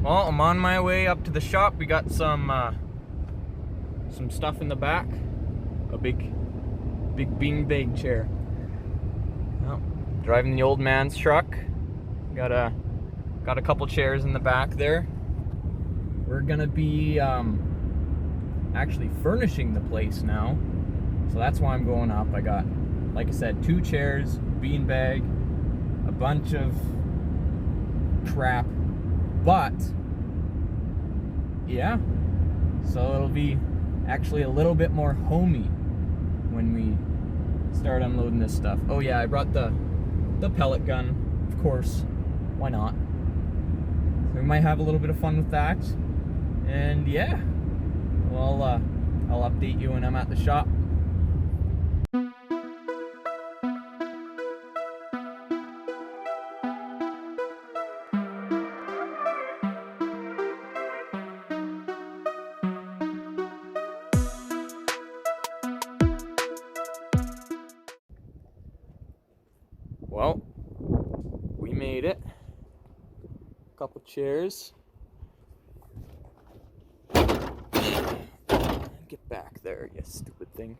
Well, I'm on my way up to the shop. We got some stuff in the back. A big beanbag chair. Well, driving the old man's truck. Got a couple chairs in the back there. We're gonna be actually furnishing the place now. So that's why I'm going up. I got, like I said, 2 chairs, beanbag, a bunch of crap. But yeah, so it'll be actually a little bit more homey when we start unloading this stuff. Oh yeah, I brought the pellet gun, of course. Why not? So we might have a little bit of fun with that. And yeah, well, I'll update you when I'm at the shop. Well, we made it. A couple chairs. Get back there, you stupid thing.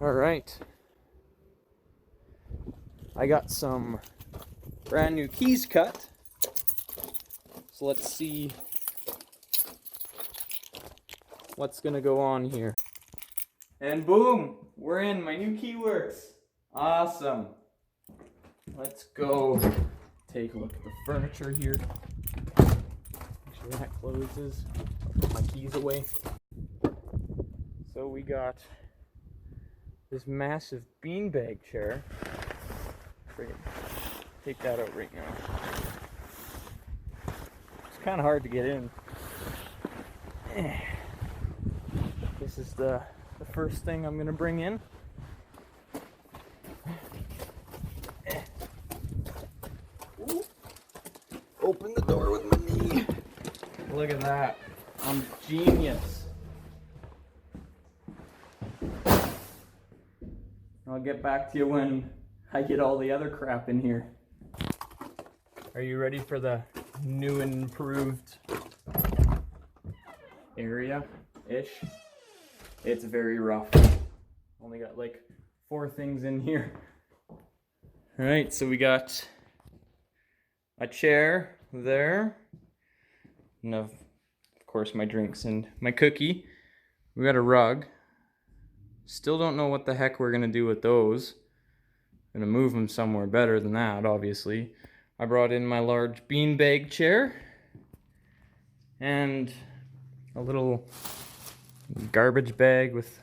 Alright. I got some brand new keys cut. So let's see what's gonna go on here. And boom! We're in. My new key works. Awesome. Let's go take a look at the furniture here. Make sure that closes. I'll put my keys away. So we got this massive beanbag chair. Friggin' take that out right now. It's kind of hard to get in. This is the first thing I'm gonna bring in. Open the door with my knee. Look at that. I'm genius. I'll get back to you when I get all the other crap in here. Are you ready for the new and improved area-ish? It's very rough. Only got like 4 things in here. Alright, so we got a chair there, and of course my drinks and my cookie. We got a rug. Still don't know what the heck we're gonna do with those. Gonna move them somewhere better than that, obviously. I brought in my large beanbag chair and a little garbage bag with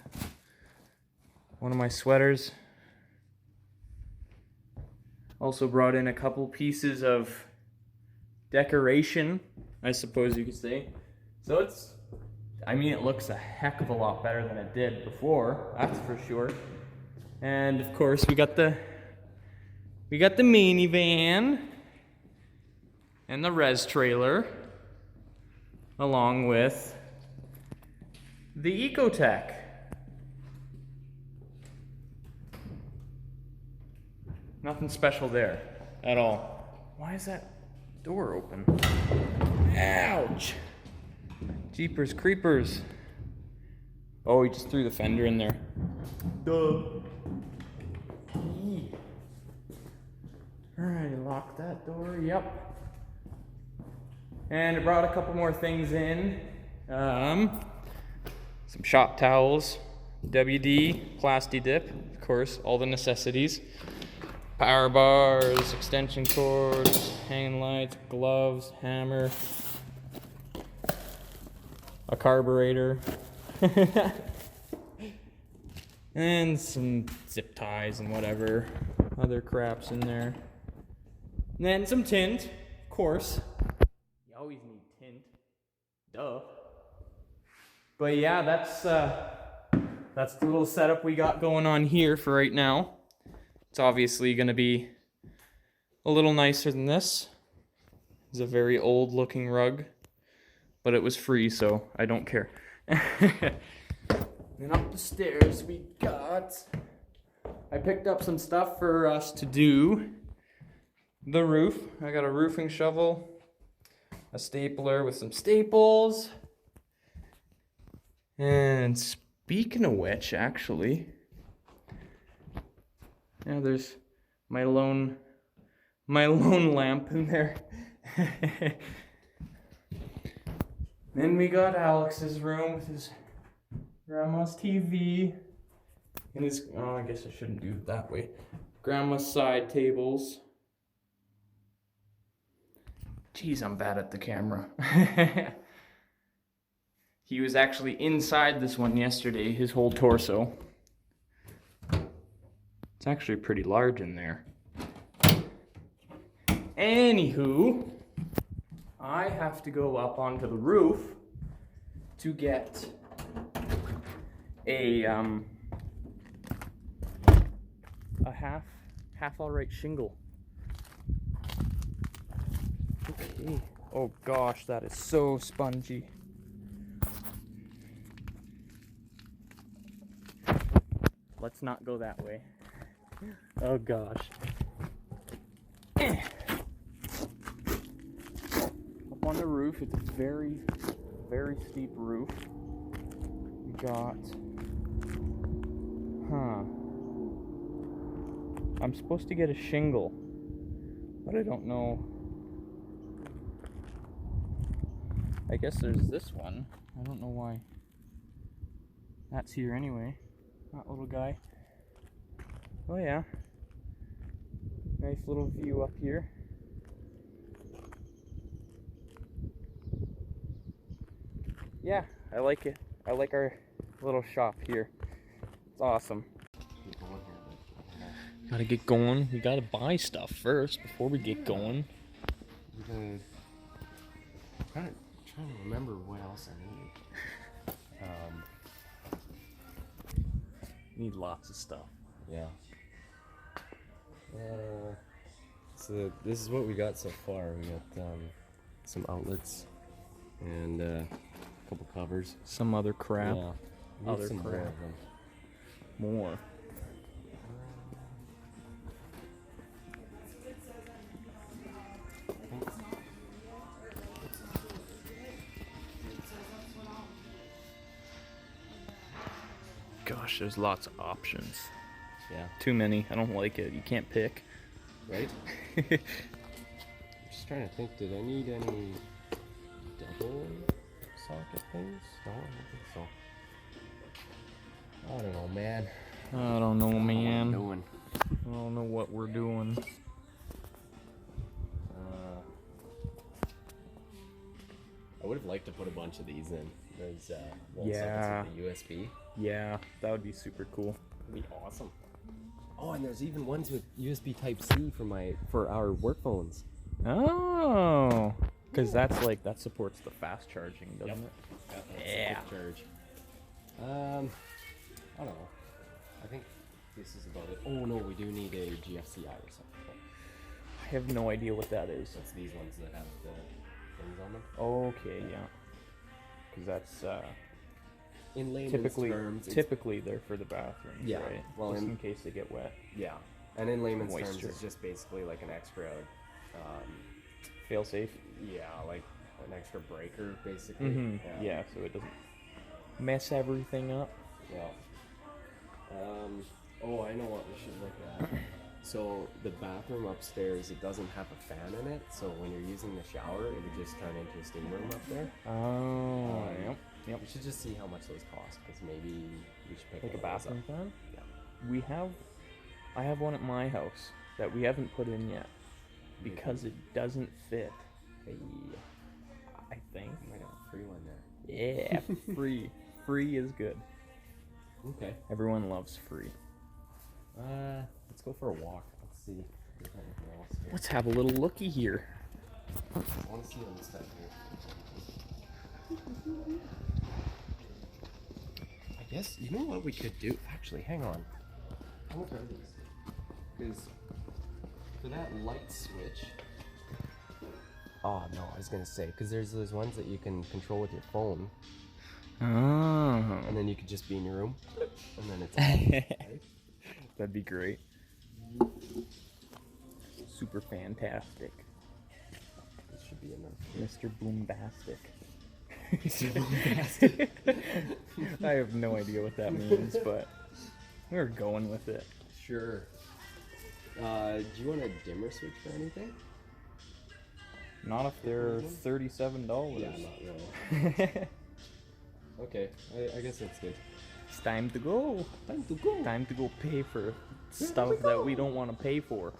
one of my sweaters. Also brought in a couple pieces of decoration, I suppose you could say. So it looks a heck of a lot better than it did before, that's for sure. And of course we got the minivan and the res trailer, along with the Ecotech. Nothing special there at all. Why is that door open? Ouch! Jeepers creepers. Oh, he just threw the fender in there. Duh. Alright, lock that door. Yep. And I brought a couple more things in. Some shop towels, WD, Plasti Dip, of course, all the necessities. Power bars, extension cords, hanging lights, gloves, hammer, a carburetor, and some zip ties and whatever other crap's in there. And then some tint, of course. You always need tint. Duh. But yeah, that's the little setup we got going on here for right now. It's obviously going to be a little nicer than this. It's a very old looking rug, but it was free, so I don't care. Then up the stairs we got, I picked up some stuff for us to do the roof. I got a roofing shovel, a stapler with some staples. And speaking of which, actually, yeah, there's my lone lamp in there. Then we got Alex's room with his grandma's TV and his, oh, I guess I shouldn't do it that way. Grandma's side tables. Jeez, I'm bad at the camera. He was actually inside this one yesterday, his whole torso. It's actually pretty large in there. Anywho, I have to go up onto the roof to get a half alright shingle. Okay. Oh gosh, that is so spongy. Let's not go that way. Oh gosh. Up on the roof, it's a very, very steep roof. We got, I'm supposed to get a shingle, but I don't know. I guess there's this one. I don't know why that's here anyway. That little guy. Oh yeah. Nice little view up here. Yeah, I like it. I like our little shop here. It's awesome. Gotta get going. We gotta buy stuff first before we get going. I'm trying to remember what else I need. Need lots of stuff. Yeah. So this is what we got so far. We got some outlets and a couple covers. Some other crap. Yeah. Other some crap. more of them. More. Gosh, there's lots of options. Yeah. Too many. I don't like it. You can't pick. Right? I'm just trying to think, did I need any double socket things? No, I don't think so. I don't know, man. I don't know, man. I don't know what we're doing. I would have liked to put a bunch of these in. Those wall Yeah. sockets with the USB. Yeah, that would be super cool. That'd be awesome. Oh, and there's even ones with USB Type-C for our work phones. Oh, because that supports the fast charging, doesn't it? Yeah. Charge. I don't know. I think this is about it. Oh no, we do need a GFCI or something. I have no idea what that is. That's these ones that have the things on them. Okay, yeah. Because that's in layman's terms, typically they're for the bathrooms, yeah, right? Well, just in case they get wet. Yeah, and in layman's terms, Moisture. it's just basically like an extra, fail safe. yeah, like an extra breaker, basically. Mm-hmm. Yeah, so it doesn't mess everything up. Yeah. Oh, I know what we should look at. So the bathroom upstairs, it doesn't have a fan in it, so when you're using the shower, it would just turn into a steam room up there. Oh, yep. We should just see how much those cost, because maybe we should pick Like a one of those bathroom up. fan? Yeah. I have one at my house that we haven't put in yet because it doesn't fit. Hey, I think. I might have a free one there. Yeah, free. Free is good. Okay. Everyone loves free. Let's go for a walk. Let's see if there's anything else here. Let's have a little looky here. I want to see on this side here. I guess, you know what we could do? Actually, hang on. How much are these? Because for that light switch... Oh, no, I was going to say, because there's those ones that you can control with your phone. Oh. And then you could just be in your room. And then it's... right? That'd be great. Super fantastic. This should be enough. Mr. Boombastic. Boombastic. I have no idea what that means, but we're going with it. Sure. Do you want a dimmer switch for anything? Not if they're $37. Yeah, not really. Okay, I guess that's good. It's time to go. Time to go. Time to go pay for stuff that we don't want to pay for.